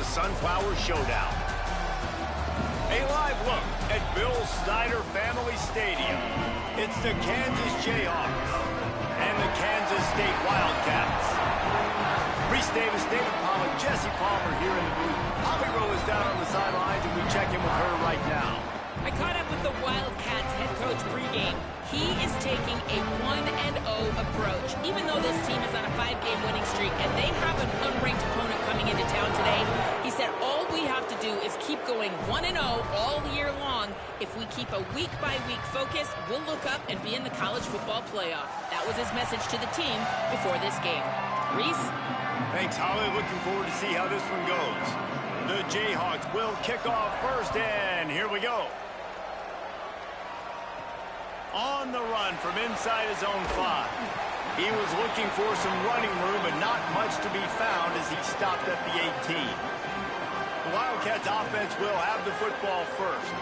Sunflower Showdown. A live look at Bill Snyder Family Stadium. It's the Kansas Jayhawks and the Kansas State Wildcats. Reese Davis, David Pollack, Jesse Palmer here in the booth. Holly Rowe is down on the sidelines, and we check in with her right now. I caught up with the Wildcats head coach pregame. He is taking a 1-0 approach, even though this team is on a 5-game winning streak and they have an unranked opponent coming into town today. He said all we have to do is keep going 1-0 all year long. If we keep a week-by-week focus, we'll look up and be in the college football playoff. That was his message to the team before this game. Reese? Thanks, Holly. Looking forward to see how this one goes. The Jayhawks will kick off first, and here we go. On the run from inside his own 5. He was looking for some running room, but not much to be found as he stopped at the 18. The Wildcats offense will have the football first.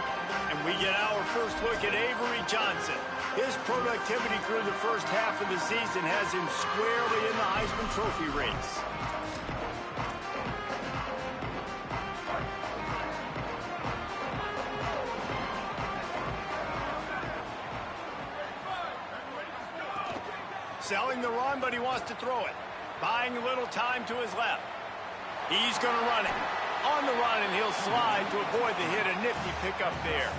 And we get our first look at Avery Johnson. His productivity through the first half of the season has him squarely in the Heisman Trophy race. Selling the run, but he wants to throw it. Buying a little time to his left. He's going to run it. On the run, and he'll slide to avoid the hit. A nifty pickup there.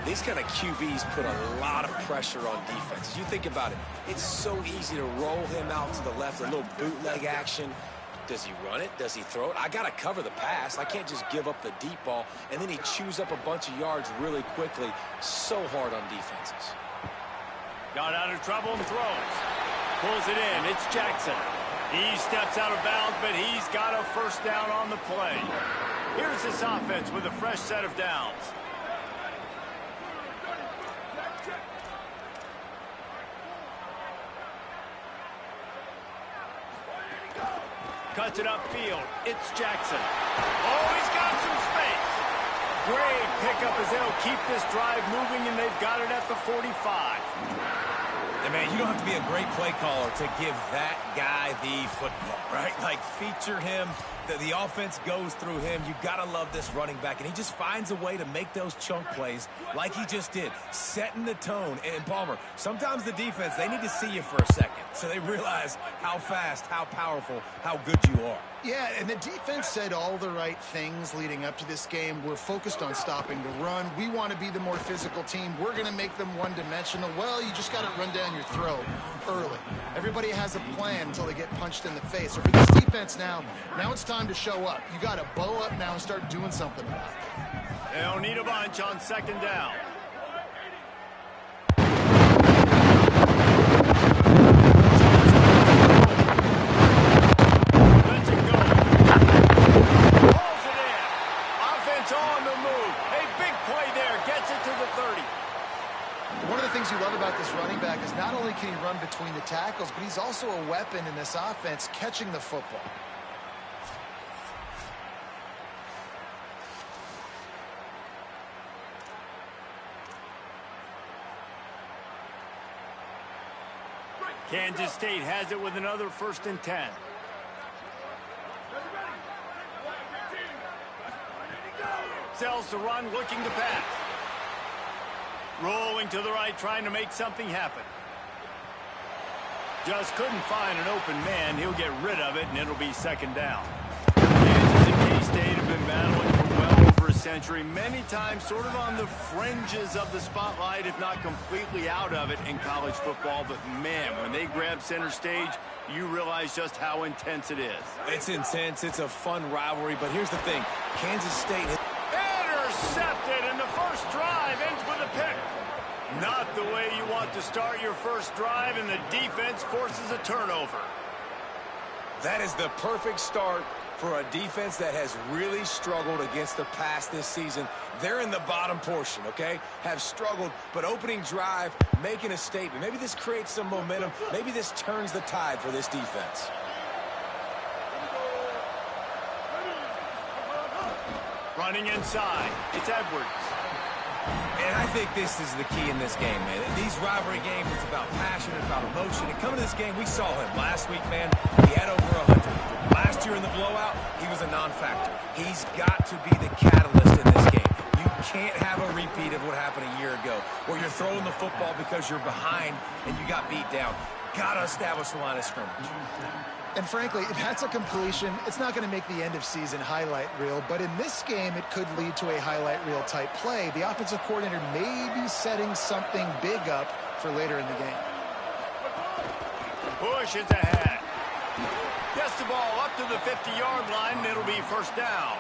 These kind of QBs put a lot of pressure on defense. You think about it. It's so easy to roll him out to the left, a little bootleg action. Does he run it? Does he throw it? I got to cover the pass. I can't just give up the deep ball, and then he chews up a bunch of yards really quickly. So hard on defenses. Got out of trouble and throws. Pulls it in. It's Jackson. He steps out of bounds, but he's got a first down on the play. Here's this offense with a fresh set of downs. Cuts it upfield. It's Jackson. Oh, he's got some space. Great pickup as they'll keep this drive moving, and they've got it at the 45. And man, you don't have to be a great play caller to give that guy the football, right? Like, feature him. The offense goes through him. You got to love this running back. And he just finds a way to make those chunk plays like he just did, setting the tone. And, Palmer, sometimes the defense, they need to see you for a second so they realize how fast, how powerful, how good you are. Yeah, and the defense said all the right things leading up to this game. We're focused on stopping the run. We want to be the more physical team. We're going to make them one-dimensional. Well, you just got to run down your throat early. Everybody has a plan until they get punched in the face. So for this defense now it's time to show up. You got to bow up now and start doing something about it. They'll need a bunch on second down. One of the things you love about this running back is not only can he run between the tackles, but he's also a weapon in this offense catching the football. Kansas State has it with another 1st and 10. Sells the run, looking to pass. Rolling to the right, trying to make something happen. Just couldn't find an open man. He'll get rid of it, and it'll be second down. Kansas and K-State have been battling for well over a century, many times sort of on the fringes of the spotlight, if not completely out of it in college football. But, man, when they grab center stage, you realize just how intense it is. It's intense. It's a fun rivalry. But here's the thing. Kansas State... Intercepted, and the first drive ends with a pick. Not the way you want to start your first drive, and the defense forces a turnover. That is the perfect start for a defense that has really struggled against the pass this season. They're in the bottom portion, okay? Have struggled, but opening drive, making a statement. Maybe this creates some momentum. Maybe this turns the tide for this defense. Running inside, it's Edwards. And I think this is the key in this game, man. These rivalry games, it's about passion, it's about emotion. And coming to this game, we saw him last week, man. He had over 100. Last year in the blowout, he was a non-factor. He's got to be the catalyst in this game. You can't have a repeat of what happened a year ago, where you're throwing the football because you're behind and you got beat down. Got to establish the line of scrimmage. And frankly, if that's a completion, it's not going to make the end of season highlight reel. But in this game, it could lead to a highlight reel type play. The offensive coordinator may be setting something big up for later in the game. Bush is ahead. Gets the ball up to the 50-yard line, and it'll be first down.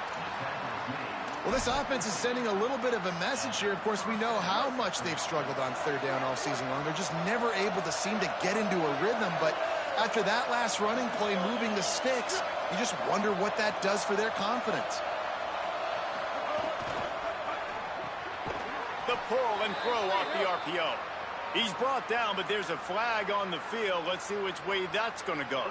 Well, this offense is sending a little bit of a message here. Of course, we know how much they've struggled on third down all season long. They're just never able to seem to get into a rhythm. But after that last running play, moving the sticks, you just wonder what that does for their confidence. The pull and throw off the RPO. He's brought down, but there's a flag on the field. Let's see which way that's going to go.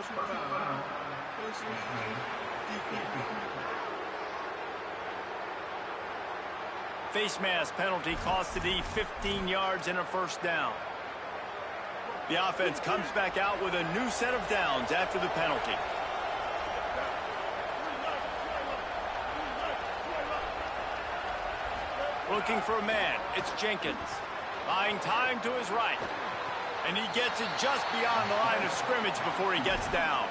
Face mask penalty cost the D 15 yards and a first down. The offense comes back out with a new set of downs after the penalty. Looking for a man. It's Jenkins. Buying time to his right. And he gets it just beyond the line of scrimmage before he gets down.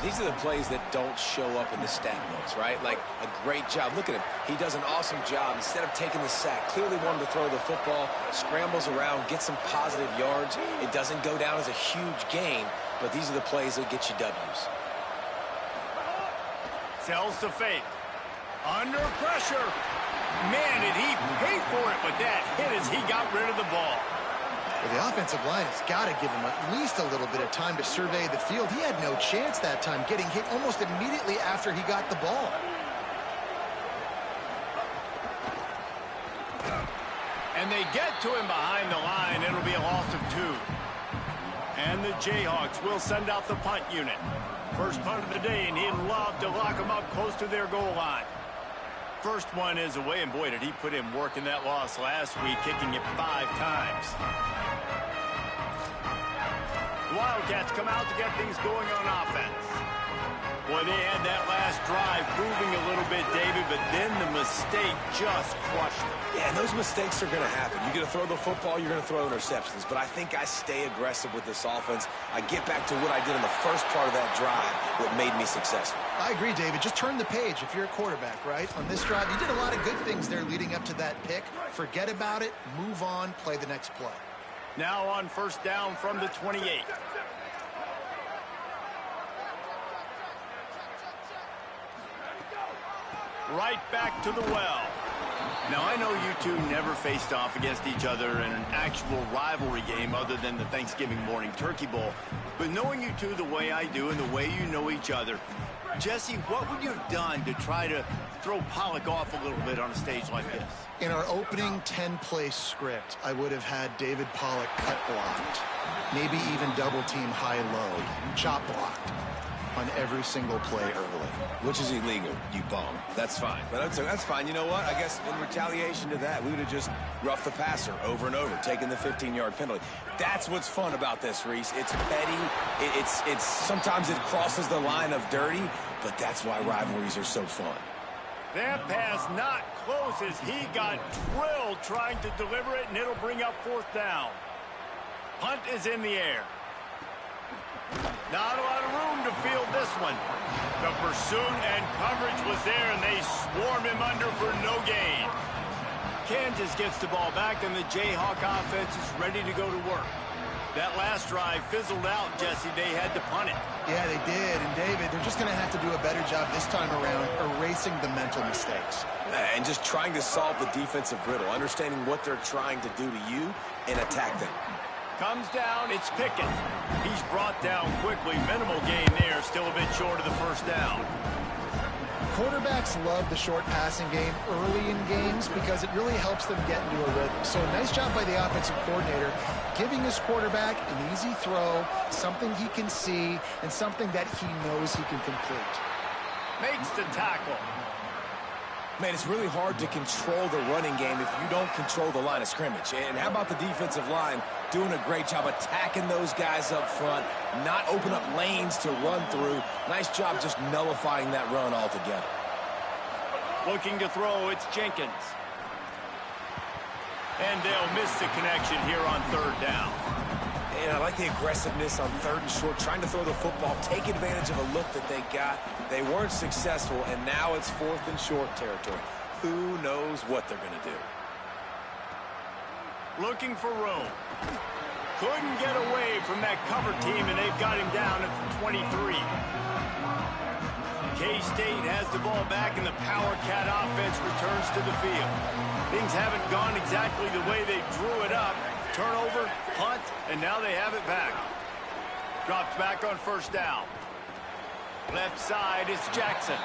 These are the plays that don't show up in the stat books, right? Like a great job. Look at him. He does an awesome job. Instead of taking the sack, clearly wanted to throw the football, scrambles around, gets some positive yards. It doesn't go down as a huge gain, but these are the plays that get you W's. Sells to fake. Under pressure. Man, did he pay for it, but that hit as he got rid of the ball. Well, the offensive line has got to give him at least a little bit of time to survey the field. He had no chance that time, getting hit almost immediately after he got the ball. And they get to him behind the line. It'll be a loss of 2. And the Jayhawks will send out the punt unit. First punt of the day, and he'd love to lock them up close to their goal line. First one is away, and boy, did he put in work in that loss last week, kicking it 5 times. The Wildcats come out to get things going on offense. Boy, they had that last drive moving a little bit, David, but then the mistake just crushed them. Yeah, and those mistakes are going to happen. You're going to throw the football, you're going to throw interceptions. But I think I stay aggressive with this offense. I get back to what I did in the first part of that drive that made me successful. I agree, David. Just turn the page if you're a quarterback, right? On this drive, you did a lot of good things there leading up to that pick. Forget about it, move on, play the next play. Now on first down from the 28. Right back to the well. Now, I know you two never faced off against each other in an actual rivalry game other than the Thanksgiving morning Turkey Bowl. But knowing you two the way I do and the way you know each other, Jesse, what would you have done to try to throw Pollock off a little bit on a stage like this? In our opening 10-play script, I would have had David Pollock cut blocked, maybe even double-team high-low, chop blocked on every single play early. Which is illegal, you bum. That's fine. But that's fine. You know what? I guess in retaliation to that, we would have just roughed the passer over and over, taking the 15-yard penalty. That's what's fun about this, Reese. It's petty. It's sometimes it crosses the line of dirty, but that's why rivalries are so fun. That pass not close as he got drilled trying to deliver it, and it'll bring up fourth down. Punt is in the air. Not a lot of room to field this one. The pursuit and coverage was there, and they swarm him under for no gain. Kansas gets the ball back, and the Jayhawk offense is ready to go to work. That last drive fizzled out, Jesse. They had to punt it. Yeah, they did. And, David, they're just going to have to do a better job this time around erasing the mental mistakes. And just trying to solve the defensive riddle, understanding what they're trying to do to you and attack them. Comes down, it's Pickett. He's brought down quickly. Minimal gain there, still a bit short of the first down. Quarterbacks love the short passing game early in games because it really helps them get into a rhythm. So nice job by the offensive coordinator giving his quarterback an easy throw, something he can see, and something that he knows he can complete. Makes the tackle. Man, it's really hard to control the running game if you don't control the line of scrimmage. And how about the defensive line doing a great job attacking those guys up front, not open up lanes to run through. Nice job just nullifying that run altogether. Looking to throw, it's Jenkins. And they'll miss the connection here on third down. And I like the aggressiveness on third and short, trying to throw the football, take advantage of a look that they got. They weren't successful, and now it's fourth and short territory. Who knows what they're going to do? Looking for room. Couldn't get away from that cover team, and they've got him down at the 23. K-State has the ball back, and the Power Cat offense returns to the field. Things haven't gone exactly the way they drew it up. Turnover, punt, and now they have it back. Drops back on first down. Left side, it's Jackson.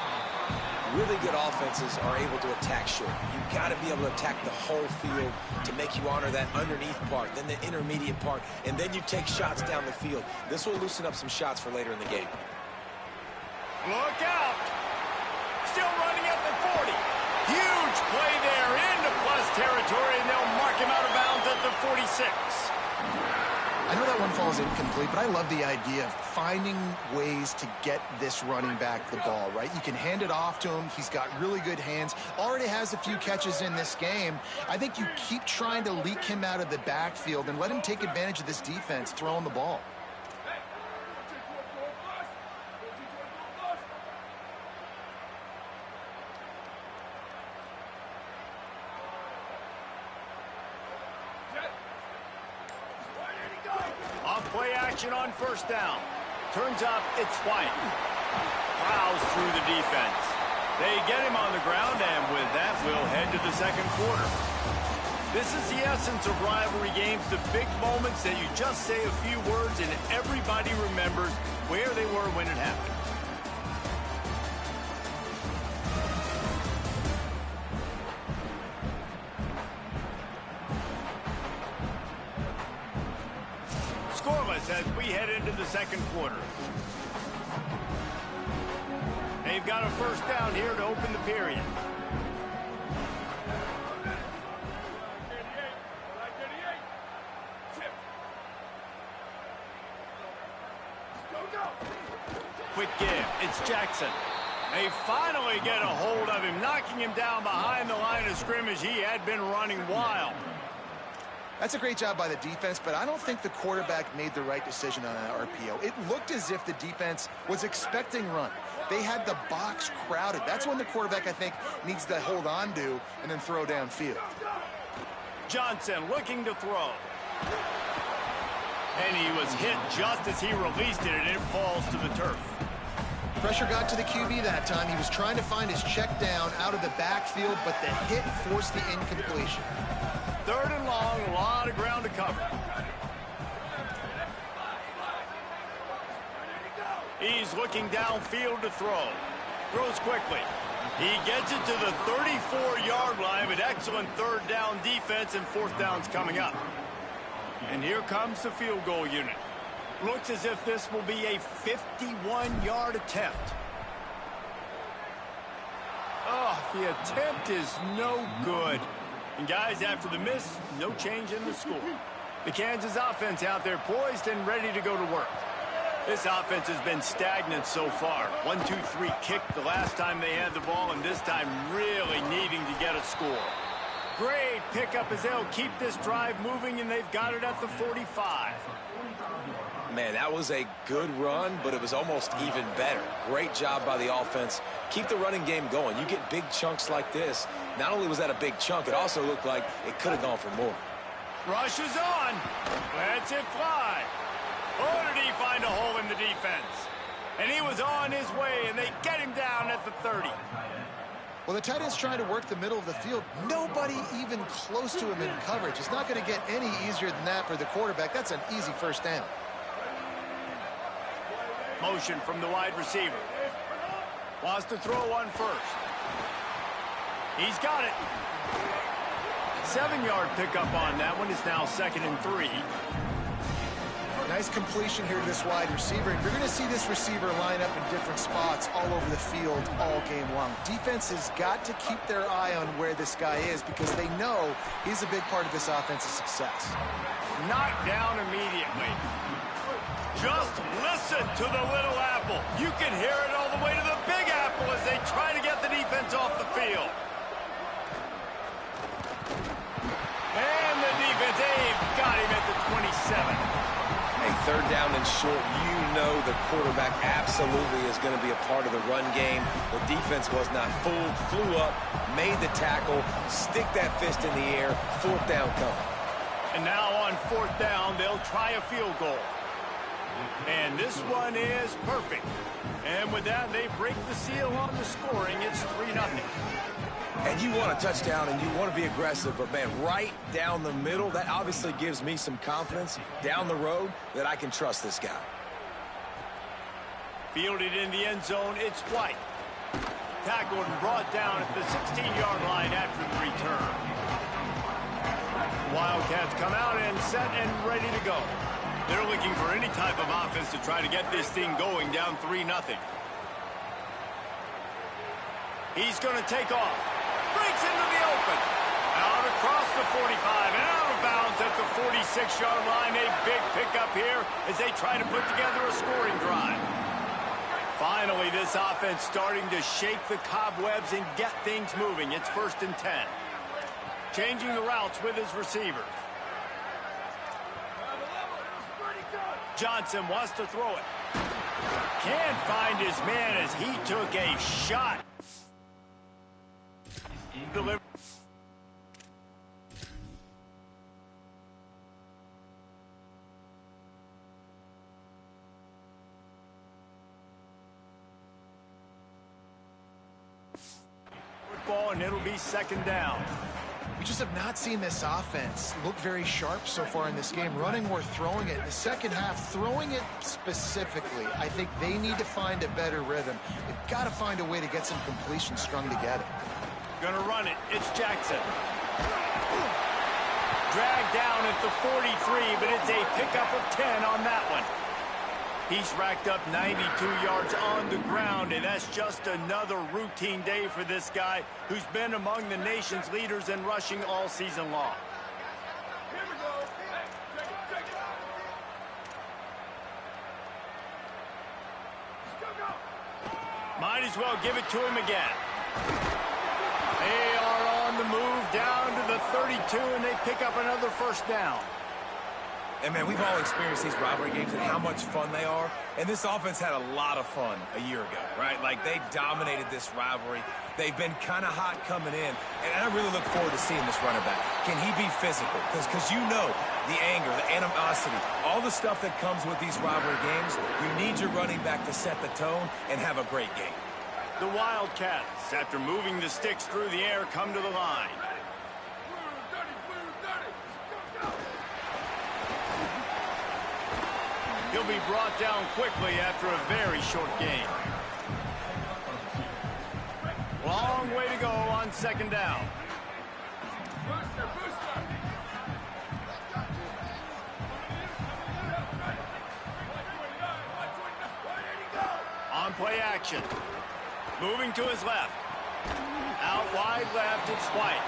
Really good offenses are able to attack short. You've got to be able to attack the whole field to make you honor that underneath part, then the intermediate part, and then you take shots down the field. This will loosen up some shots for later in the game. Look out! Still running at the 40. Huge play there into plus territory, and they'll mark him out of bounds at the 46. I know that one falls incomplete, but I love the idea of finding ways to get this running back the ball, right? You can hand it off to him. He's got really good hands. Already has a few catches in this game. I think you keep trying to leak him out of the backfield and let him take advantage of this defense throwing the ball. Play action on first down. Turns up, it's White. Plows through the defense. They get him on the ground, and with that, we'll head to the second quarter. This is the essence of rivalry games, the big moments that you just say a few words and everybody remembers where they were when it happened. Scoreless as we head into the second quarter. They've got a first down here to open the period. Quick give. It's Jackson. They finally get a hold of him, knocking him down behind the line of scrimmage. He had been running wild. That's a great job by the defense, but I don't think the quarterback made the right decision on that RPO. It looked as if the defense was expecting run. They had the box crowded. That's when the quarterback, I think, needs to hold on to and then throw downfield. Johnson looking to throw. And he was hit just as he released it, and it falls to the turf. Pressure got to the QB that time. He was trying to find his check down out of the backfield, but the hit forced the incompletion. Third and long, a lot of ground to cover. He's looking downfield to throw. Throws quickly. He gets it to the 34-yard line, but excellent third down defense, and fourth down's coming up. And here comes the field goal unit. Looks as if this will be a 51-yard attempt. Oh, the attempt is no good. And guys, after the miss, no change in the score. The Kansas offense out there poised and ready to go to work. This offense has been stagnant so far. 1-2-3 kick the last time they had the ball, and this time really needing to get a score. Great pickup as they'll keep this drive moving, and they've got it at the 45. Man, that was a good run, but it was almost even better. Great job by the offense. Keep the running game going. You get big chunks like this. Not only was that a big chunk, it also looked like it could have gone for more. Rush is on. Lets it fly. Oh, did he find a hole in the defense? And he was on his way, and they get him down at the 30. Well, the tight end's trying to work the middle of the field. Nobody even close to him in coverage. It's not going to get any easier than that for the quarterback. That's an easy first down. Motion from the wide receiver. Wants to throw one first. He's got it. 7-yard pickup on that one. Is now 2nd and 3. Nice completion here to this wide receiver. And you're going to see this receiver line up in different spots all over the field all game long. Defense has got to keep their eye on where this guy is because they know he's a big part of this offense's success. Knocked down immediately. Just listen to the little apple. You can hear it all the way to the big apple as they try to get the defense off the field. And the defense, they've got him at the 27. Hey, third down and short, you know the quarterback absolutely is going to be a part of the run game. The defense was not fooled, flew up, made the tackle, stick that fist in the air, fourth down coming. And now on fourth down, they'll try a field goal. And this one is perfect. And with that, they break the seal on the scoring. It's 3-0. And you want a touchdown and you want to be aggressive, but man, right down the middle, that obviously gives me some confidence down the road that I can trust this guy. Fielded in the end zone, it's White. Tackled and brought down at the 16-yard line after the return. Wildcats come out and set and ready to go. They're looking for any type of offense to try to get this thing going down 3-0. He's going to take off. Breaks into the open. Out across the 45 and out of bounds at the 46-yard line. A big pickup here as they try to put together a scoring drive. Finally, this offense starting to shake the cobwebs and get things moving. It's 1st and 10. Changing the routes with his receivers. Johnson wants to throw it. Can't find his man as he took a shot. Deliver. Football, and it'll be 2nd down. We just have not seen this offense look very sharp so far in this game, running or throwing it. In the second half, throwing it specifically, I think they need to find a better rhythm. They've got to find a way to get some completion strung together. Gonna run it. It's Jackson. Dragged down at the 43, but it's a pickup of 10 on that one. He's racked up 92 yards on the ground, and that's just another routine day for this guy who's been among the nation's leaders in rushing all season long. Might as well give it to him again. They are on the move down to the 32, and they pick up another 1st down. And, man, we've all experienced these rivalry games and how much fun they are. And this offense had a lot of fun a year ago, right? Like, they dominated this rivalry. They've been kind of hot coming in. And I really look forward to seeing this running back. Can he be physical? Because you know the anger, the animosity, all the stuff that comes with these rivalry games, you need your running back to set the tone and have a great game. The Wildcats, after moving the sticks through the air, come to the line. He'll be brought down quickly after a very short game. Long way to go on 2nd down. On play action. Moving to his left. Out wide left, it's White.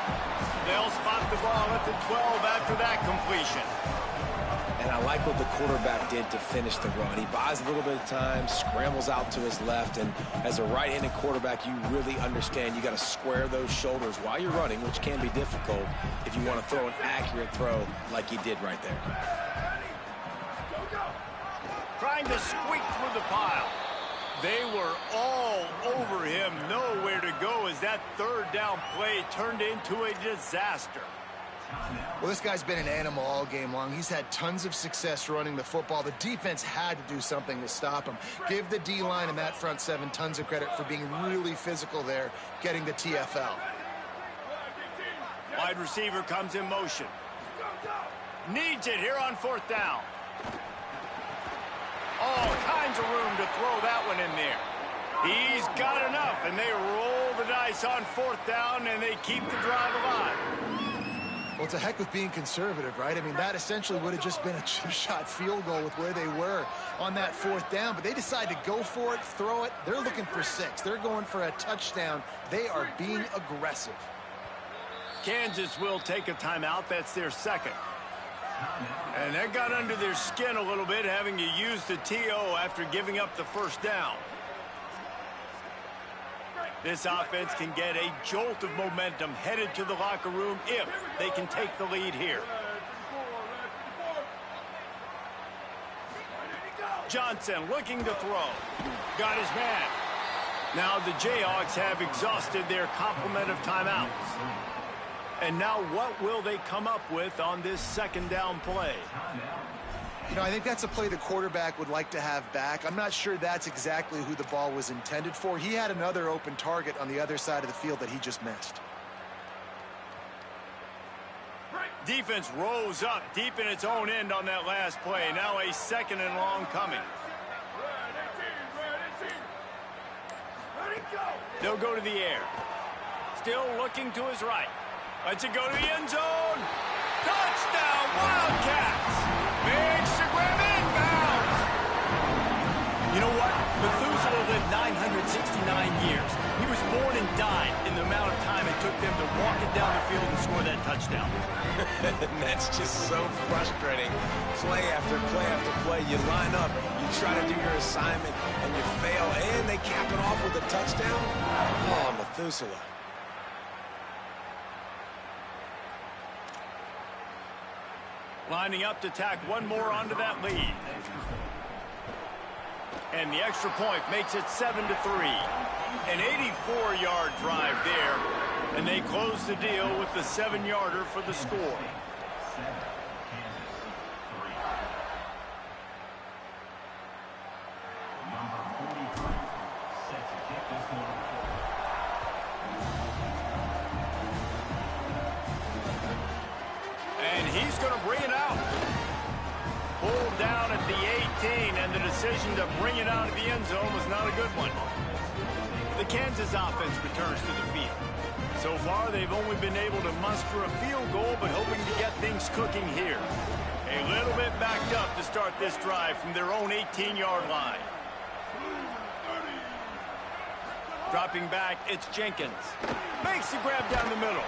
They'll spot the ball at the 12 after that completion. And I like what the quarterback did to finish the run. He buys a little bit of time, scrambles out to his left, and as a right-handed quarterback, you really understand you got to square those shoulders while you're running, which can be difficult if you want to throw an accurate throw like he did right there. Trying to squeak through the pile. They were all over him, nowhere to go as that 3rd down play turned into a disaster. Well, this guy's been an animal all game long. He's had tons of success running the football. The defense had to do something to stop him. Give the D-line and that front 7 tons of credit for being really physical there, getting the TFL. Wide receiver comes in motion. Needs it here on 4th down. All kinds of room to throw that one in there. He's got enough, and they roll the dice on 4th down, and they keep the drive alive. Well, it's a heck of being conservative, right? I mean, that essentially would have just been a chip-shot field goal with where they were on that 4th down, but they decide to go for it, throw it. They're looking for 6. They're going for a touchdown. They are being aggressive. Kansas will take a timeout. That's their 2nd. And that got under their skin a little bit, having to use the TO after giving up the 1st down. This offense can get a jolt of momentum headed to the locker room if they can take the lead here. Johnson looking to throw. Got his man. Now the Jayhawks have exhausted their complement of timeouts. And now what will they come up with on this 2nd down play? You know, I think that's a play the quarterback would like to have back. I'm not sure that's exactly who the ball was intended for. He had another open target on the other side of the field that he just missed. Defense rose up deep in its own end on that last play. Now a 2nd and long coming. They'll go to the air. Still looking to his right. Lets it go to the end zone. Touchdown, Wildcats! Makes the grab inbounds. You know what? Methuselah lived 969 years. He was born and died in the amount of time it took them to walk it down the field and score that touchdown. That's just so frustrating. Play after play after play. You line up, you try to do your assignment, and you fail, and they cap it off with a touchdown? Oh, Methuselah. Lining up to tack one more onto that lead. And the extra point makes it 7-3. An 84-yard drive there. And they close the deal with the 7-yarder for the score. And he's going to bring it out. Pulled down at the 18, and the decision to bring it out of the end zone was not a good one. The Kansas offense returns to the field. So far, they've only been able to muster a field goal, but hoping to get things cooking here. A little bit backed up to start this drive from their own 18-yard line. Dropping back, it's Jenkins. Makes the grab down the middle.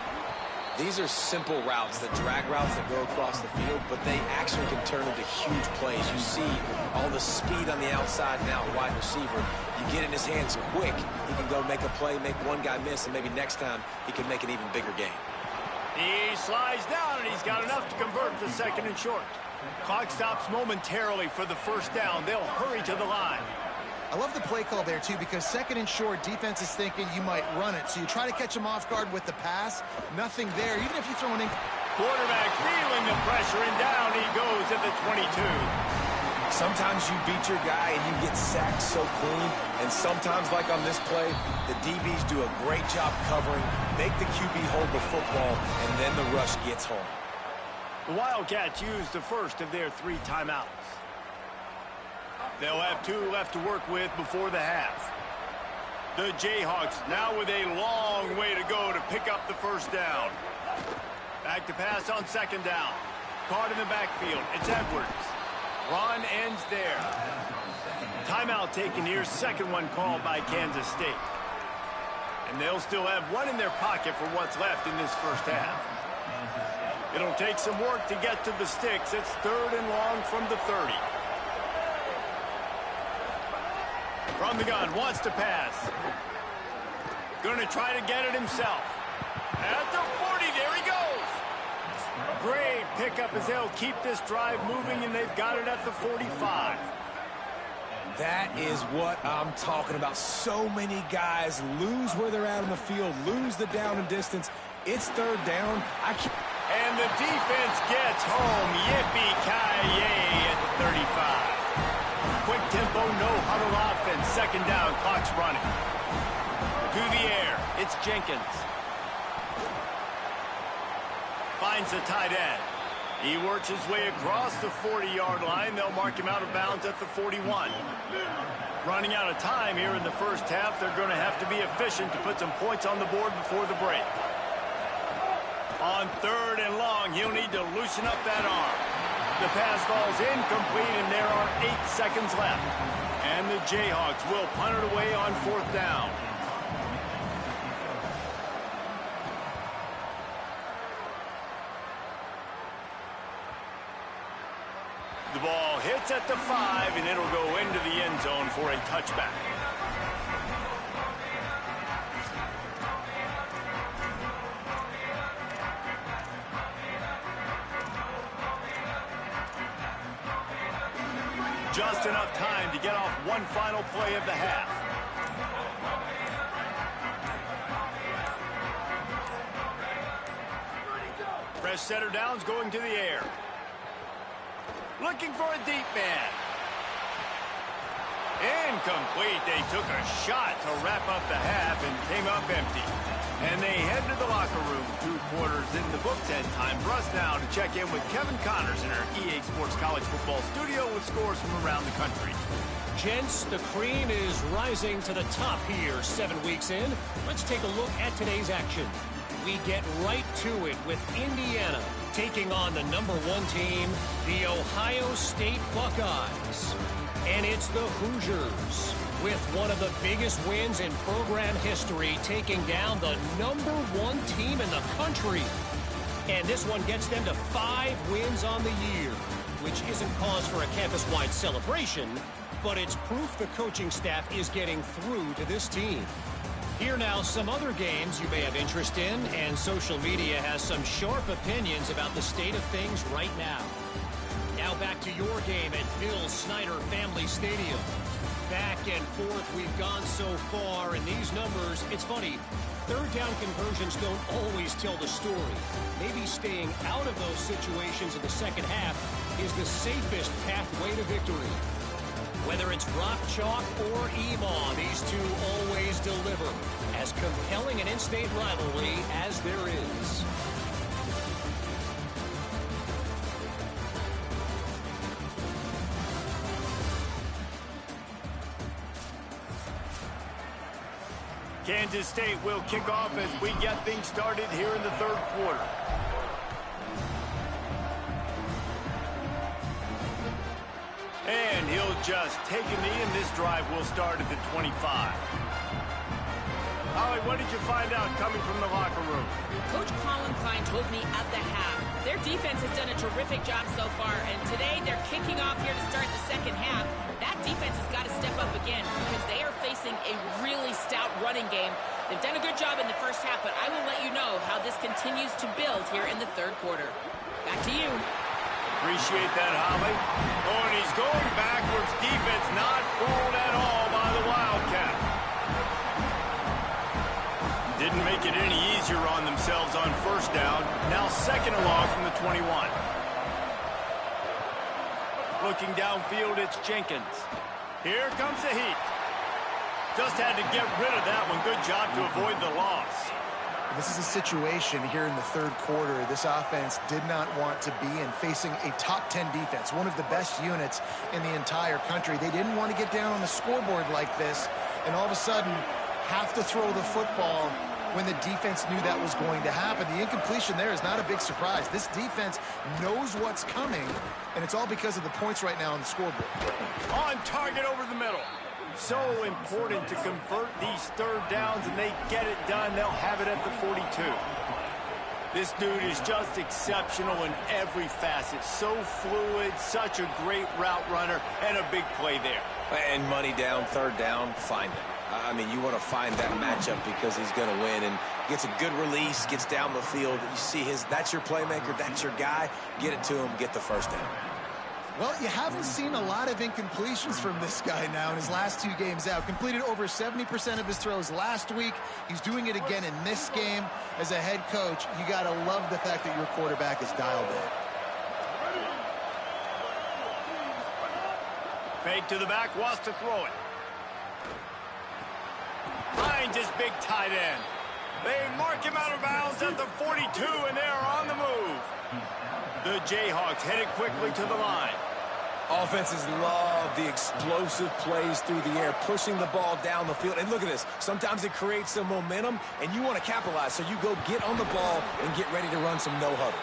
These are simple routes, the drag routes that go across the field, but they actually can turn into huge plays. You see all the speed on the outside now, wide receiver. You get in his hands quick, he can go make a play, make one guy miss, and maybe next time he can make an even bigger game. He slides down, and he's got enough to convert the 2nd and short. Clock stops momentarily for the 1st down. They'll hurry to the line. I love the play call there, too, because 2nd and short, defense is thinking you might run it. So you try to catch him off guard with the pass. Nothing there, even if you throw an in. Quarterback feeling the pressure, and down he goes at the 22. Sometimes you beat your guy and you get sacked so clean, and sometimes, like on this play, the DBs do a great job covering, make the QB hold the football, and then the rush gets home. The Wildcats use the first of their 3 timeouts. They'll have 2 left to work with before the half. The Jayhawks now with a long way to go to pick up the 1st down. Back to pass on 2nd down. Caught in the backfield. It's Edwards. Run ends there. Timeout taken here. 2nd one called by Kansas State. And they'll still have 1 in their pocket for what's left in this 1st half. It'll take some work to get to the sticks. It's 3rd and long from the 30. From the gun, wants to pass. Going to try to get it himself. At the 40, there he goes. Great pickup as they'll keep this drive moving, and they've got it at the 45. That is what I'm talking about. So many guys lose where they're at on the field, lose the down and distance. It's 3rd down. And the defense gets home. Yippee-ki-yay at the 35. Quick tempo, no huddle offense. 2nd down, clock's running. To the air, it's Jenkins. Finds the tight end. He works his way across the 40-yard line. They'll mark him out of bounds at the 41. Running out of time here in the 1st half. They're going to have to be efficient to put some points on the board before the break. On 3rd and long, he'll need to loosen up that arm. The pass falls incomplete, and there are 8 seconds left. And the Jayhawks will punt it away on 4th down. The ball hits at the 5, and it'll go into the end zone for a touchback. Just enough time to get off one final play of the half. Fresh setter downs going to the air. Looking for a deep man. Incomplete. They took a shot to wrap up the half and came up empty. And they head to the locker room. 2 quarters in the books, and time for us now to check in with Kevin Connors in our EA Sports College Football studio with scores from around the country. Gents, the cream is rising to the top here 7 weeks in. Let's take a look at today's action. We get right to it with Indiana taking on the #1 team, the Ohio State Buckeyes. And it's the Hoosiers with one of the biggest wins in program history, taking down the #1 team in the country. And this one gets them to 5 wins on the year, which isn't cause for a campus-wide celebration, but it's proof the coaching staff is getting through to this team. Here now, some other games you may have interest in, and social media has some sharp opinions about the state of things right now. Now back to your game at Bill Snyder Family Stadium. Back and forth we've gone so far, and these numbers, it's funny, 3rd down conversions don't always tell the story. Maybe staying out of those situations in the second half is the safest pathway to victory. Whether it's rock chalk or Emaw, these two always deliver. As compelling an in-state rivalry as there is. Kansas State will kick off as we get things started here in the 3rd quarter. And he'll just take a knee, and this drive will start at the 25. Holly, what did you find out coming from the locker room? Coach Colin Klein told me at the half, their defense has done a terrific job so far, and today they're kicking off here to start the second half. That defense has got to step up again because they are facing a really stout running game. They've done a good job in the first half, but I will let you know how this continues to build here in the 3rd quarter. Back to you. Appreciate that, Holly. Oh, and he's going backwards. Defense not fooled at all by the Wildcat. Didn't make it any easier on themselves on 1st down. Now 2nd and long from the 21. Looking downfield, it's Jenkins. Here comes the heat. Just had to get rid of that one. Good job to avoid the loss. This is a situation here in the 3rd quarter this offense did not want to be in, facing a top 10 defense, one of the best units in the entire country. They didn't want to get down on the scoreboard like this and all of a sudden have to throw the football when the defense knew that was going to happen. The incompletion there is not a big surprise. This defense knows what's coming, and it's all because of the points right now on the scoreboard. On target over the middle. So important to convert these 3rd downs, and they get it done. They'll have it at the 42. This dude is just exceptional in every facet. So fluid, such a great route runner, and a big play there. And money down, 3rd down, find it. I mean, you want to find that matchup because he's going to win, and gets a good release, gets down the field. You see that's your playmaker, that's your guy. Get it to him, get the 1st down. Well, you haven't seen a lot of incompletions from this guy now in his last 2 games out. Completed over 70% of his throws last week. He's doing it again in this game. As a head coach, you got to love the fact that your quarterback is dialed in. Fake to the back, wants to throw it. Finds his big tight end. They mark him out of bounds at the 42, and they are on the move. The Jayhawks headed quickly to the line. Offenses love the explosive plays through the air, pushing the ball down the field. And look at this. Sometimes it creates some momentum, and you want to capitalize. So you go get on the ball and get ready to run some no-huddle.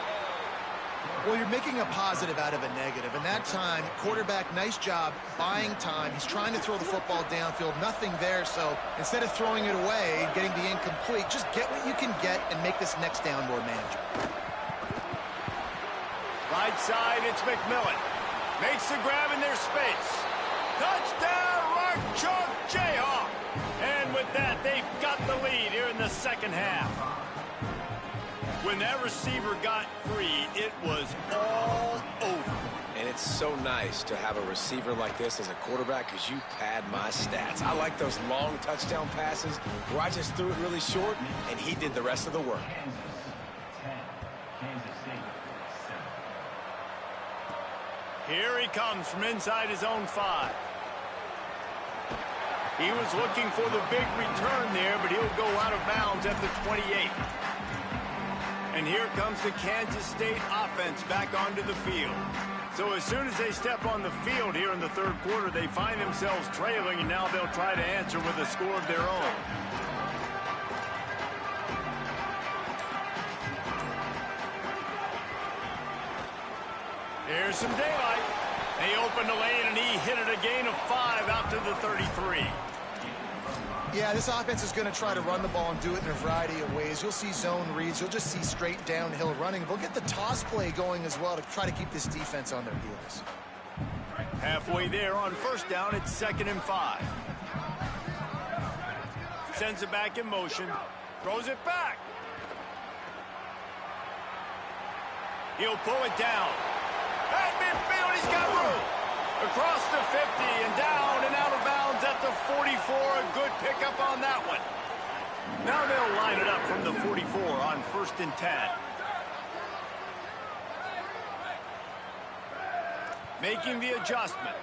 Well, you're making a positive out of a negative. And that time, quarterback, nice job buying time. He's trying to throw the football downfield. Nothing there. So instead of throwing it away and getting the incomplete, just get what you can get and make this next down more manageable. Right side, it's McMillan. Makes the grab in their space. Touchdown, Rock Chalk Jayhawk. And with that, they've got the lead here in the second half. When that receiver got free, it was all over. And it's so nice to have a receiver like this as a quarterback because you pad my stats. I like those long touchdown passes where I just threw it really short and he did the rest of the work. Here he comes from inside his own 5. He was looking for the big return there, but he'll go out of bounds at the 28. And here comes the Kansas State offense back onto the field. So as soon as they step on the field here in the third quarter, they find themselves trailing, and now they'll try to answer with a score of their own. Here's some daylight. They opened the lane, and he hit it a gain of 5 out to the 33. Yeah, this offense is going to try to run the ball and do it in a variety of ways. You'll see zone reads. You'll just see straight downhill running. They'll get the toss play going as well to try to keep this defense on their heels. Halfway there on first down, it's 2nd and 5. Sends it back in motion. Throws it back. He'll pull it down. At midfield, he's got room. Across the 50 and down and out of bounds at the 44. A good pickup on that one. Now they'll line it up from the 44 on 1st and 10. Making the adjustment.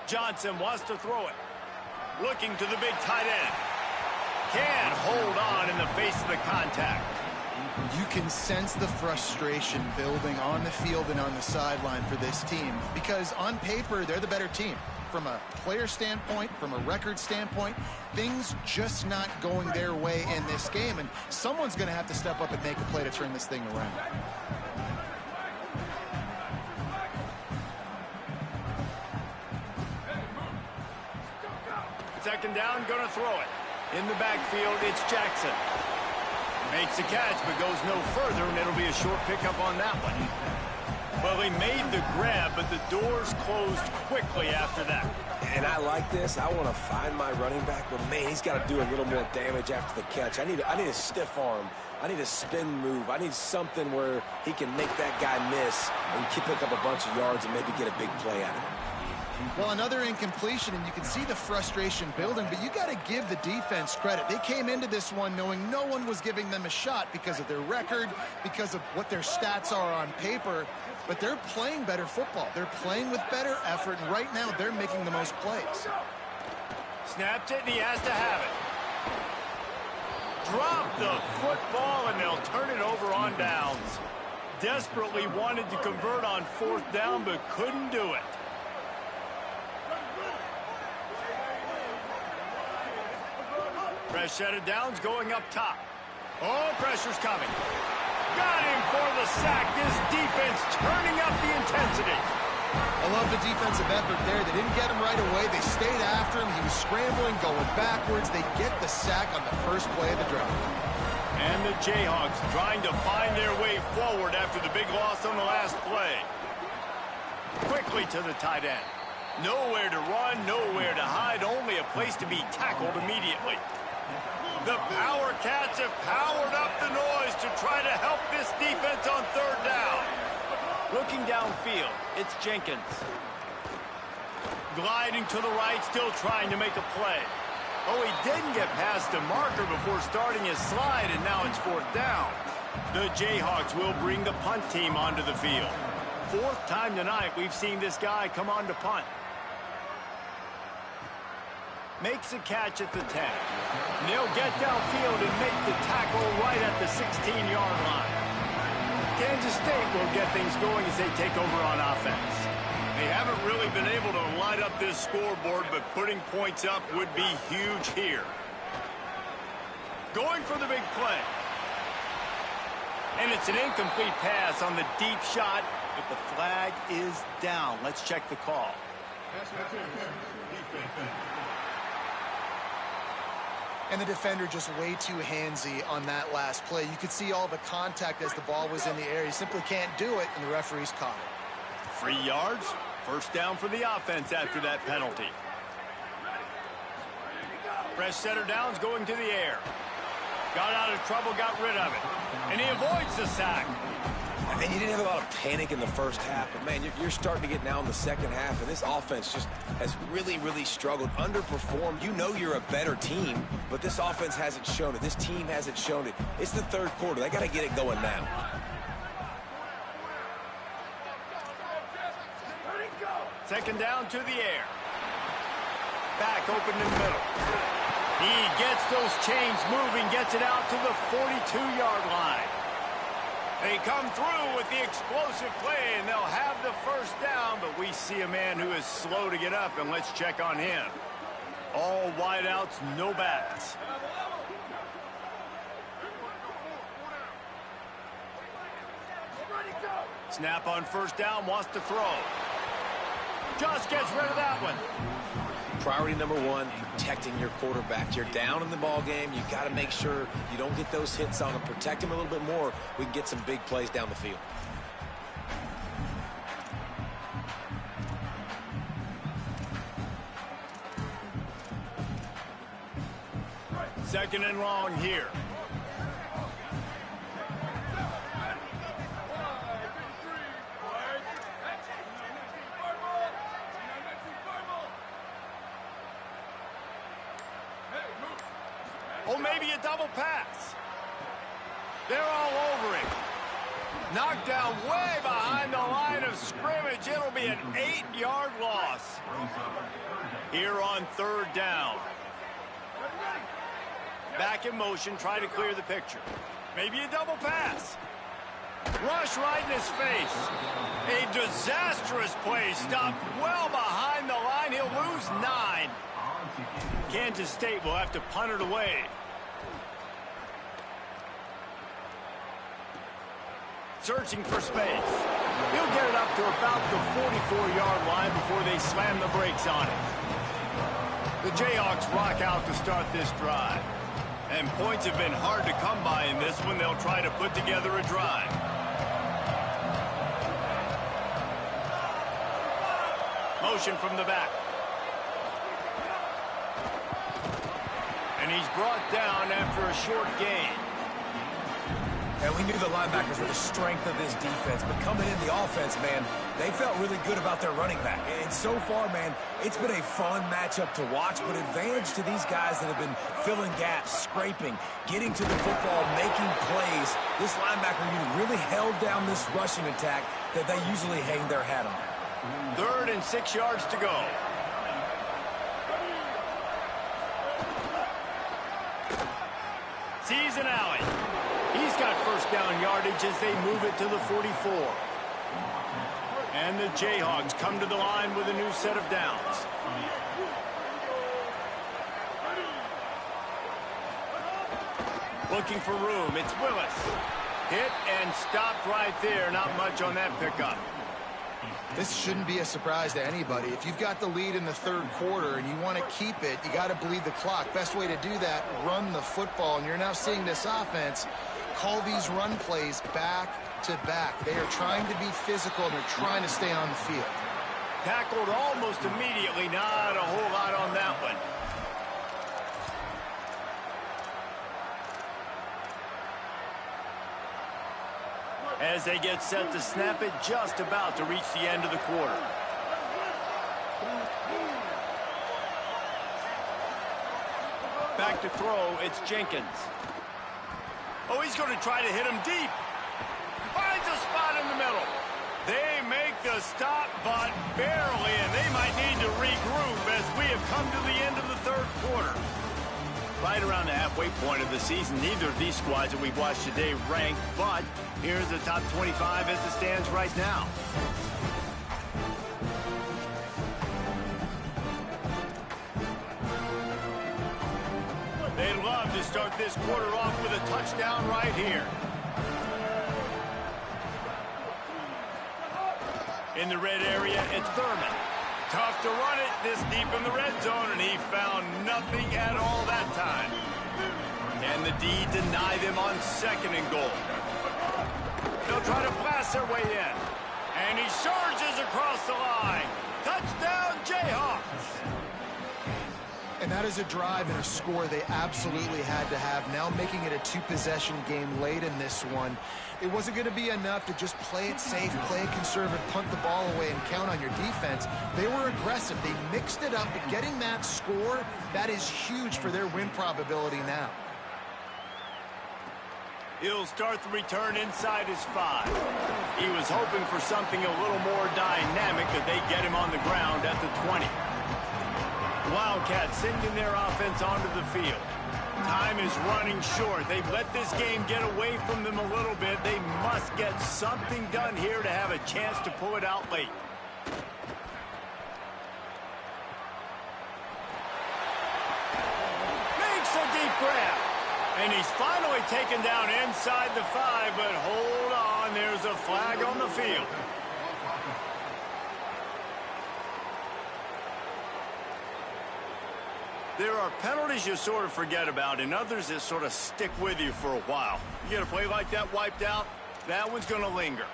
Johnson wants to throw it. Looking to the big tight end. Can't hold on in the face of the contact. You can sense the frustration building on the field and on the sideline for this team because on paper, they're the better team. From a player standpoint, from a record standpoint, things just not going their way in this game, and someone's going to have to step up and make a play to turn this thing around. Second down, going to throw it. In the backfield, it's Jackson. Makes the catch, but goes no further, and it'll be a short pickup on that one. Well, he made the grab, but the doors closed quickly after that. And I like this. I want to find my running back, but, man, he's got to do a little more damage after the catch. I need a stiff arm. I need a spin move. I need something where he can make that guy miss and pick up a bunch of yards and maybe get a big play out of it. Well, another incompletion, and you can see the frustration building, but you got to give the defense credit. They came into this one knowing no one was giving them a shot because of their record, because of what their stats are on paper, but they're playing better football. They're playing with better effort, and right now they're making the most plays. Snaps it, and he has to have it. Drop the football, and they'll turn it over on downs. Desperately wanted to convert on 4th down, but couldn't do it. Fresh set of downs going up top. Oh, pressure's coming. Got him for the sack. This defense turning up the intensity. I love the defensive effort there. They didn't get him right away. They stayed after him. He was scrambling, going backwards. They get the sack on the first play of the drive. And the Jayhawks trying to find their way forward after the big loss on the last play. Quickly to the tight end. Nowhere to run, nowhere to hide, only a place to be tackled immediately. The Power Cats have powered up the noise to try to help this defense on 3rd down. Looking downfield, it's Jenkins. Gliding to the right, still trying to make a play. Oh, he didn't get past the marker before starting his slide, and now it's 4th down. The Jayhawks will bring the punt team onto the field. 4th time tonight we've seen this guy come on to punt. makes a catch at the 10. And they'll get downfield and make the tackle right at the 16-yard line. Kansas State will get things going as they take over on offense. They haven't really been able to light up this scoreboard, but putting points up would be huge here. Going for the big play. And it's an incomplete pass on the deep shot, but the flag is down. Let's check the call. And the defender just way too handsy on that last play. You could see all the contact as the ball was in the air. He simply can't do it, and the referee's caught it. 3 yards, first down for the offense after that penalty. Fresh setter downs going to the air. Got out of trouble, got rid of it. And he avoids the sack. And you didn't have a lot of panic in the first half, but, man, you're starting to get now in the second half, and this offense just has really, really struggled, underperformed. You know you're a better team, but this offense hasn't shown it. This team hasn't shown it. It's the third quarter. They got to get it going now. Second down to the air. Back open in the middle. He gets those chains moving, gets it out to the 42-yard line. They come through with the explosive play, and they'll have the first down, but we see a man who is slow to get up, and let's check on him. All wideouts, no backs. Snap on first down, wants to throw. Just gets rid of that one. Priority number one, protecting your quarterback. You're down in the ball game. You got to make sure you don't get those hits on him. Protect him a little bit more. We can get some big plays down the field. Second and long here. Oh, maybe a double pass. They're all over it. Knocked down way behind the line of scrimmage. It'll be an 8-yard loss. Here on third down. Back in motion, try to clear the picture. Maybe a double pass. Rush right in his face. A disastrous play, stopped well behind the line. He'll lose 9. Kansas State will have to punt it away. Searching for space. He'll get it up to about the 44-yard line before they slam the brakes on it. The Jayhawks rock out to start this drive. And points have been hard to come by in this one. They'll try to put together a drive. Motion from the back. And he's brought down after a short gain. And we knew the linebackers were the strength of this defense, but coming in the offense, man, they felt really good about their running back. And so far, man, it's been a fun matchup to watch, but advantage to these guys that have been filling gaps, scraping, getting to the football, making plays. This linebacker unit really held down this rushing attack that they usually hang their hat on. 3rd and 6 yards to go. Sees an alley. He's got first down yardage as they move it to the 44. And the Jayhawks come to the line with a new set of downs. Looking for room. It's Willis. Hit and stopped right there. Not much on that pickup. This shouldn't be a surprise to anybody. If you've got the lead in the third quarter and you want to keep it, you got to bleed the clock. Best way to do that, run the football. And you're now seeing this offense call these run plays back to back. They are trying to be physical, and they're trying to stay on the field. Tackled almost immediately. Not a whole lot on that one. As they get set to snap it, just about to reach the end of the quarter. Back to throw, it's Jenkins. Oh, he's going to try to hit him deep. Finds a spot in the middle. They make the stop, but barely, and they might need to regroup as we have come to the end of the third quarter. Right around the halfway point of the season, neither of these squads that we've watched today ranked, but here's the top 25 as it stands right now. They'd love to start this quarter off with a touchdown right here. In the red area, it's Thurman. Tough to run it this deep in the red zone, and he found nothing at all that time. Can the D deny them on 2nd and goal? They'll try to blast their way in. And he surges across the line. Touchdown, Jayhawks! And that is a drive and a score they absolutely had to have. Now making it a 2-possession game late in this one. It wasn't going to be enough to just play it safe, play it conservative, punt the ball away, and count on your defense. They were aggressive. They mixed it up, but getting that score, that is huge for their win probability now. He'll start the return inside his 5. He was hoping for something a little more dynamic, but they get him on the ground at the 20. Wildcats sending their offense onto the field. Time is running short. They've let this game get away from them a little bit. They must get something done here to have a chance to pull it out late. Makes a deep grab. And he's finally taken down inside the 5, but hold on, there's a flag on the field. There are penalties you sort of forget about and others that sort of stick with you for a while. You get a play like that wiped out, that one's going to linger.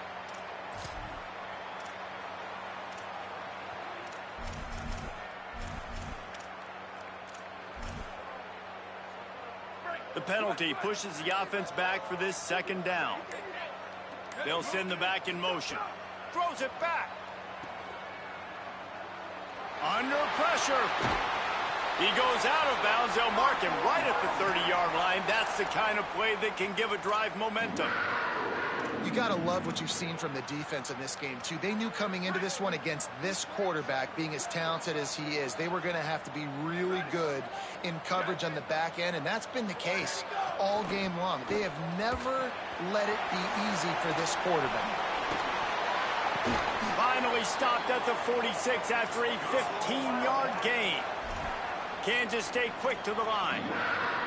The penalty pushes the offense back for this 2nd down. They'll send the back in motion. Throws it back. Under pressure. He goes out of bounds. They'll mark him right at the 30-yard line. That's the kind of play that can give a drive momentum. You got to love what you've seen from the defense in this game, too. They knew coming into this one against this quarterback, being as talented as he is, they were going to have to be really good in coverage on the back end, and that's been the case all game long. They have never let it be easy for this quarterback. Finally stopped at the 46 after a 15-yard gain. Kansas stay quick to the line.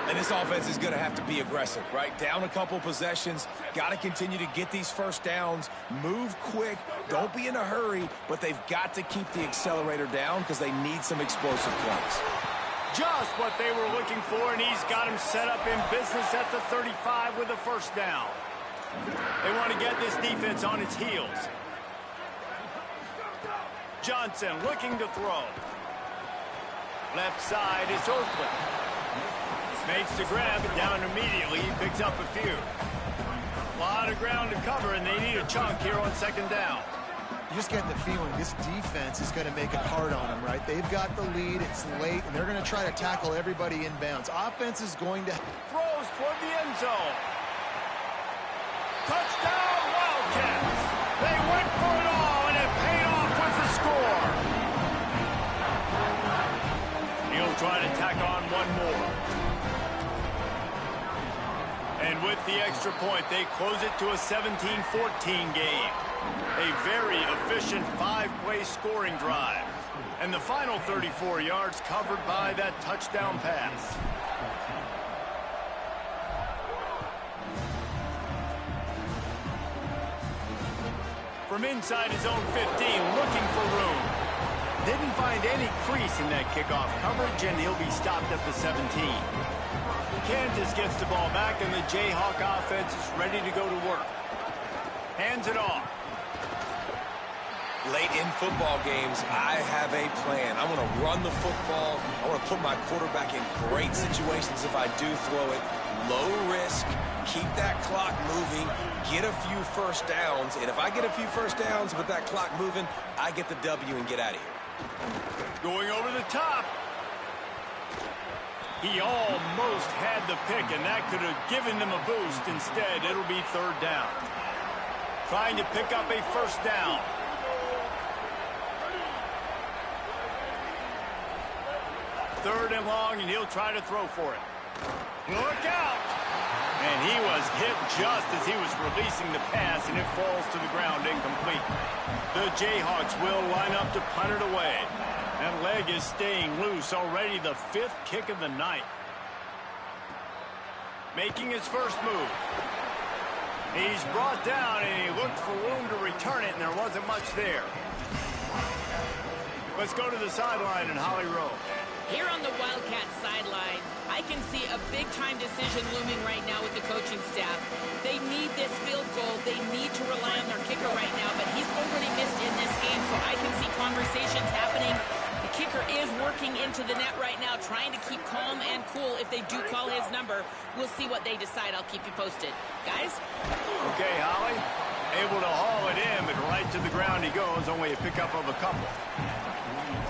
And this offense is going to have to be aggressive, right? Down a couple possessions. Got to continue to get these first downs. Move quick. Don't be in a hurry. But they've got to keep the accelerator down because they need some explosive plays. Just what they were looking for, and he's got him set up in business at the 35 with a 1st down. They want to get this defense on its heels. Johnson looking to throw. Left side is Oakland. Makes the grab and down immediately. He picks up a few. A lot of ground to cover, and they need a chunk here on 2nd down. You just get the feeling this defense is going to make it hard on them, right? They've got the lead. It's late, and they're going to try to tackle everybody inbounds. Offense is going to... Throws toward the end zone. Touchdown, Wildcats. They went for it all, and it paid off with the score. He'll try to tack on one more. And with the extra point, they close it to a 17-14 game. A very efficient 5-play scoring drive. And the final 34 yards covered by that touchdown pass. From inside his own 15, looking for room. Didn't find any crease in that kickoff coverage, and he'll be stopped at the 17. Kansas gets the ball back, and the Jayhawk offense is ready to go to work. Hands it off. Late in football games, I have a plan. I want to run the football. I want to put my quarterback in great situations if I do throw it. Low risk, keep that clock moving, get a few first downs. And if I get a few first downs with that clock moving, I get the W and get out of here. Going over the top. He almost had the pick, and that could have given them a boost. Instead, it'll be 3rd down. Trying to pick up a 1st down. 3rd and long, and he'll try to throw for it. Look out! And he was hit just as he was releasing the pass, and it falls to the ground incomplete. The Jayhawks will line up to punt it away. That leg is staying loose, already the 5th kick of the night. Making his first move. He's brought down, and he looked for room to return it, and there wasn't much there. Let's go to the sideline in Holly Rowe. Here on the Wildcats sideline, I can see a big-time decision looming right now with the coaching staff. They need this field goal. They need to rely on their kicker right now, but he's already missed in this game, so I can see conversations happening. The kicker is working into the net right now, trying to keep calm and cool. If they do call his number, we'll see what they decide. I'll keep you posted. Guys? Okay, Holly. Able to haul it in, but right to the ground he goes. Only a pickup of a couple.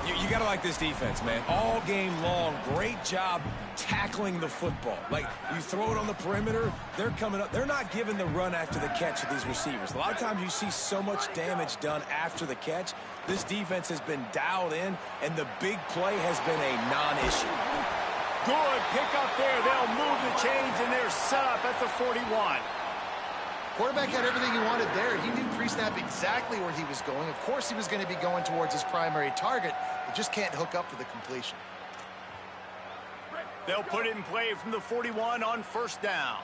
You got to like this defense, man. All game long, great job tackling the football. Like, you throw it on the perimeter, they're coming up. They're not giving the run after the catch to these receivers. A lot of times you see so much damage done after the catch. This defense has been dialed in, and the big play has been a non-issue. Good pick up there. They'll move the chains, and they're set up at the 41. Quarterback had everything he wanted there. He knew pre-snap exactly where he was going. Of course he was going to be going towards his primary target. He just can't hook up for the completion. They'll put it in play from the 41 on 1st down.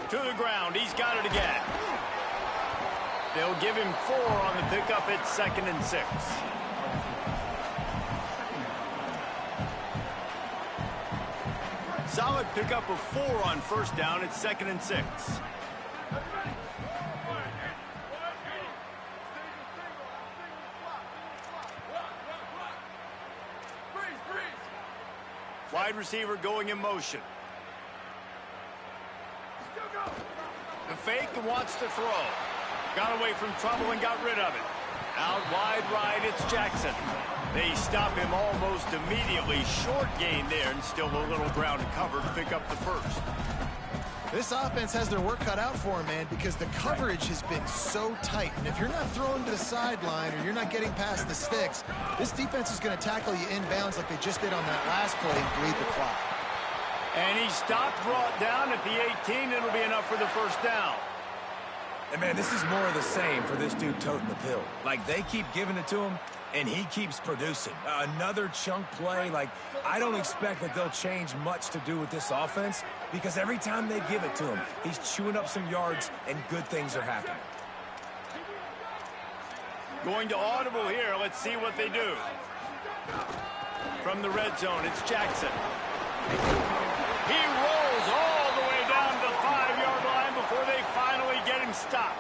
To the ground. He's got it again. They'll give him 4 on the pickup at 2nd and 6. Solid pickup of 4 on 1st down at 2nd and 6. Wide receiver going in motion. The fake wants to throw. Got away from trouble and got rid of it. Out wide right, it's Jackson. They stop him almost immediately. Short gain there, and still a little ground to cover to pick up the 1st. This offense has their work cut out for them, man, because the coverage has been so tight. And if you're not throwing to the sideline or you're not getting past the sticks, this defense is going to tackle you inbounds like they just did on that last play and bleed the clock. And he stopped, brought down at the 18. It'll be enough for the 1st down. And, man, this is more of the same for this dude toting the pill. Like, they keep giving it to him, and he keeps producing. Another chunk play. Like, I don't expect that they'll change much to do with this offense because every time they give it to him, he's chewing up some yards, and good things are happening. Going to audible here. Let's see what they do. From the red zone, it's Jackson. He rolls all the way down to the 5-yard line before they finally get him stopped.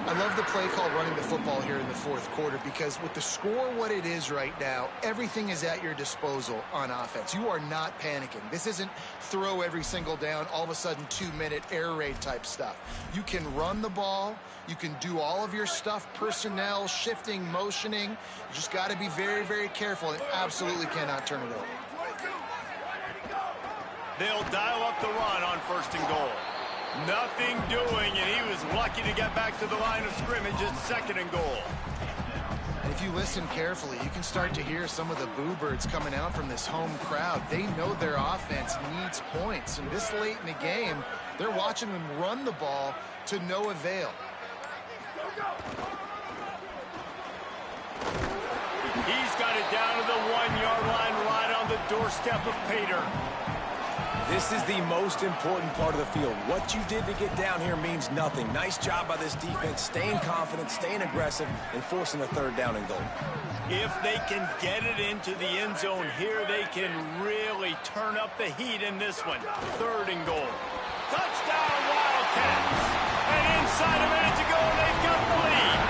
I love the play call running the football here in the 4th quarter because with the score what it is right now, everything is at your disposal on offense. You are not panicking. This isn't throw every single down, all of a sudden 2-minute air raid type stuff. You can run the ball. You can do all of your stuff, personnel, shifting, motioning. You just got to be very, very careful and absolutely cannot turn it over. They'll dial up the run on 1st and goal. Nothing doing, and he was lucky to get back to the line of scrimmage at 2nd and goal. If you listen carefully, you can start to hear some of the boo birds coming out from this home crowd. They know their offense needs points, and this late in the game, they're watching them run the ball to no avail. He's got it down to the 1-yard line right on the doorstep of Pater. This is the most important part of the field. What you did to get down here means nothing. Nice job by this defense, staying confident, staying aggressive, and forcing a 3rd down and goal. If they can get it into the end zone here, they can really turn up the heat in this one. 3rd and goal. Touchdown, Wildcats! And inside a minute to go, they've got the lead.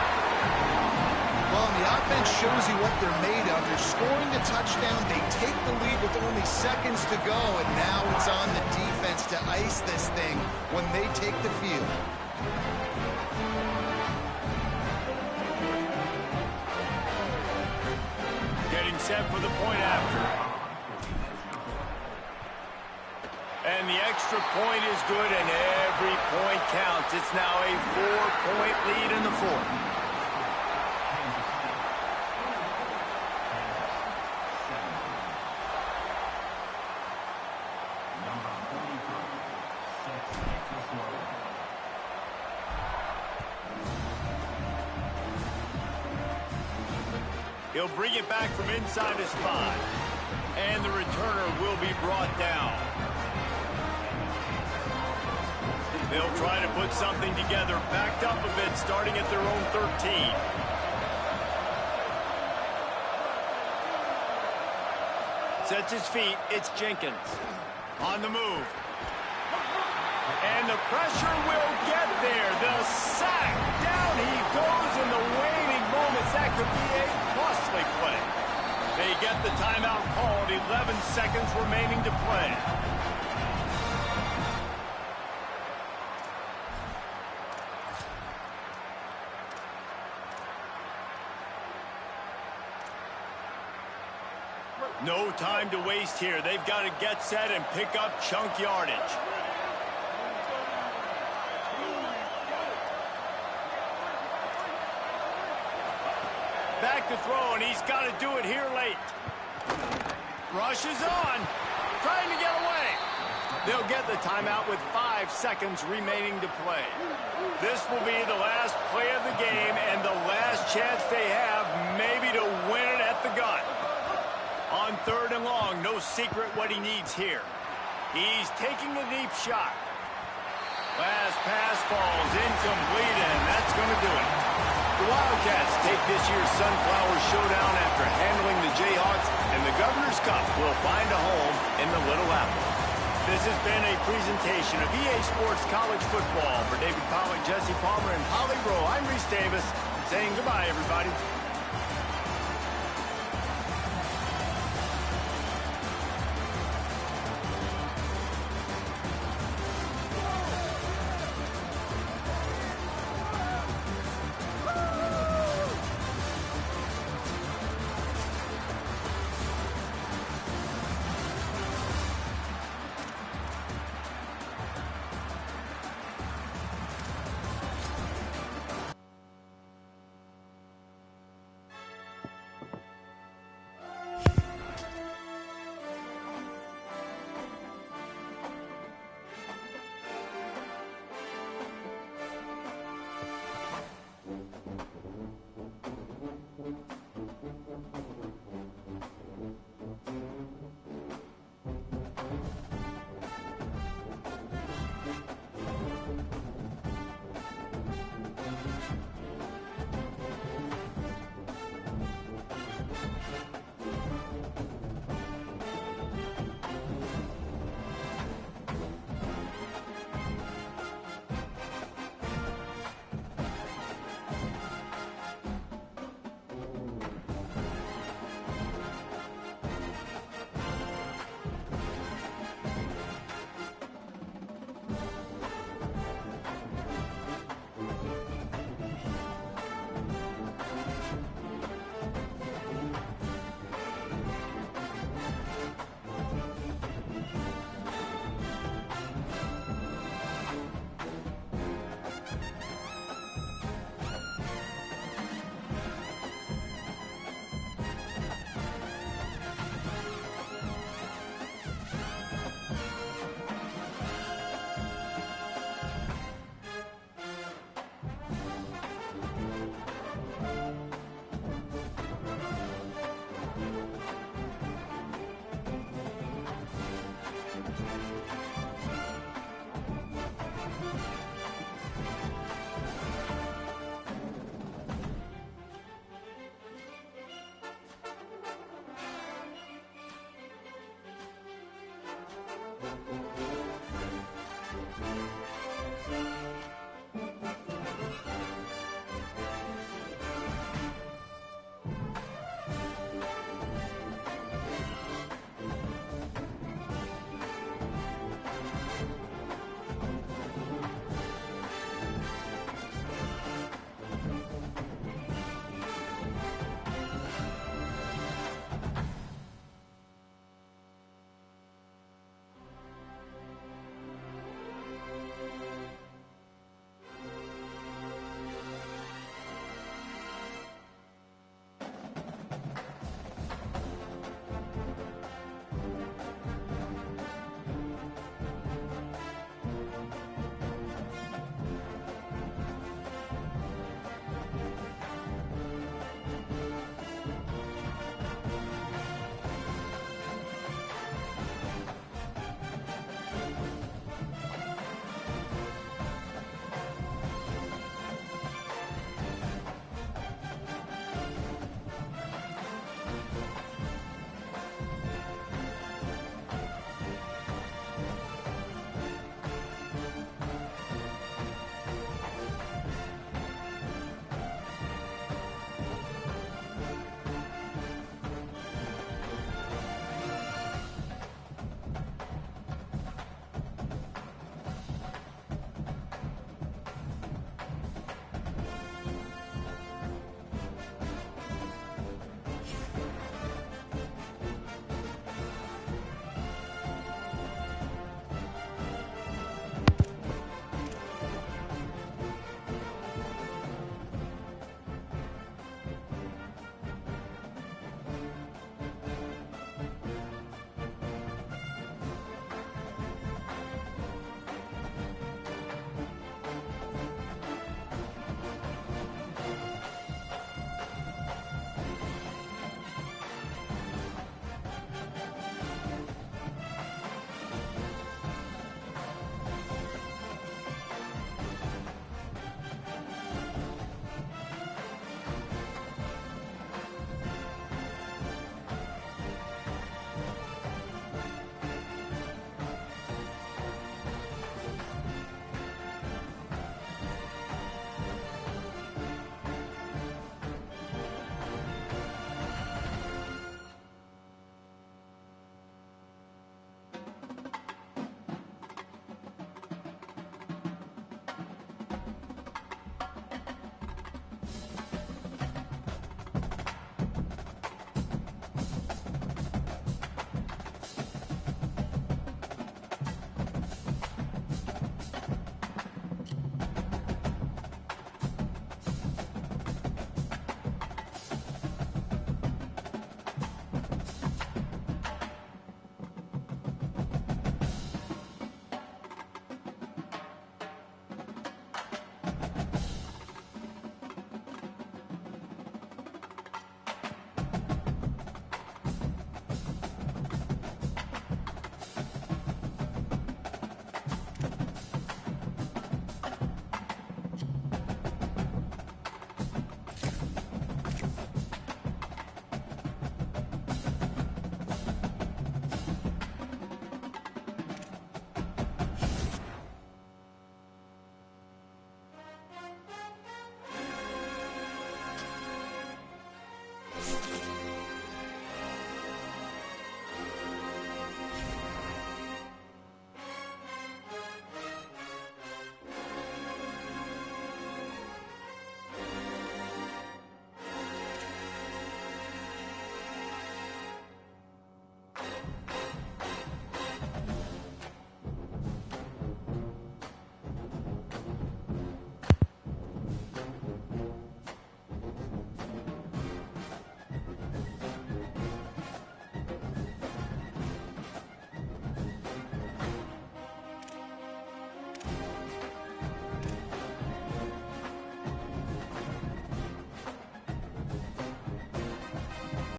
Well, and the offense shows you what they're made of. They're scoring the touchdown. They take the lead with only seconds to go, and now it's on the defense to ice this thing when they take the field. Getting set for the point after. And the extra point is good, and every point counts. It's now a 4-point lead in the 4th. He'll bring it back from inside his 5. And the returner will be brought down. They'll try to put something together, backed up a bit, starting at their own 13. Sets his feet, it's Jenkins. On the move. And the pressure will get there. The sack. Down he goes in the waning moments. That could be a costly play. They get the timeout called. 11 seconds remaining to play. No time to waste here. They've got to get set and pick up chunk yardage. Back to throw, and he's got to do it here late. Rushes on, trying to get away. They'll get the timeout with 5 seconds remaining to play. This will be the last play of the game and the last chance they have maybe to win it at the gun. On 3rd and long, no secret what he needs here. He's taking a deep shot. Last pass falls incomplete, and that's going to do it. The Wildcats take this year's Sunflower Showdown after handling the Jayhawks, and the Governor's Cup will find a home in the Little Apple. This has been a presentation of EA Sports College Football. For David Pollack, Jesse Palmer, and Polly Bro, I'm Reese Davis, saying goodbye, everybody.